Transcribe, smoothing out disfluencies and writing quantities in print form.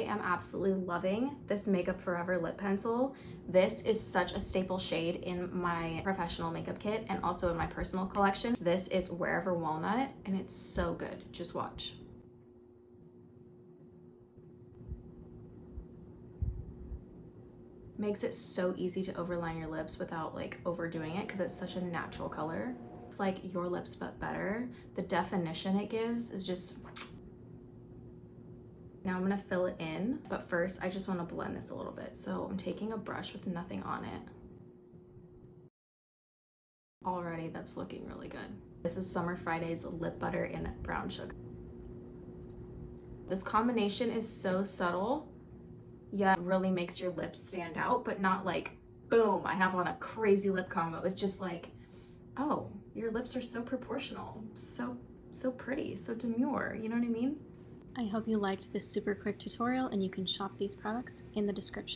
am absolutely loving this Makeup Forever lip pencil. This is such a staple shade in my professional makeup kit and also in my personal collection. This is Wherever Walnut, and it's so good. Just watch. Makes it so easy to overline your lips without like overdoing it because it's such a natural color. It's like your lips but better. The definition it gives is just... Now I'm gonna fill it in, but first I just wanna blend this a little bit. So I'm taking a brush with nothing on it. Already that's looking really good. This is Summer Friday's Lip Butter in Brown Sugar. This combination is so subtle, yet really makes your lips stand out, but not like, boom, I have on a crazy lip combo. It's just like, oh, your lips are so proportional, so pretty, so demure, you know what I mean? I hope you liked this super quick tutorial, and you can shop these products in the description.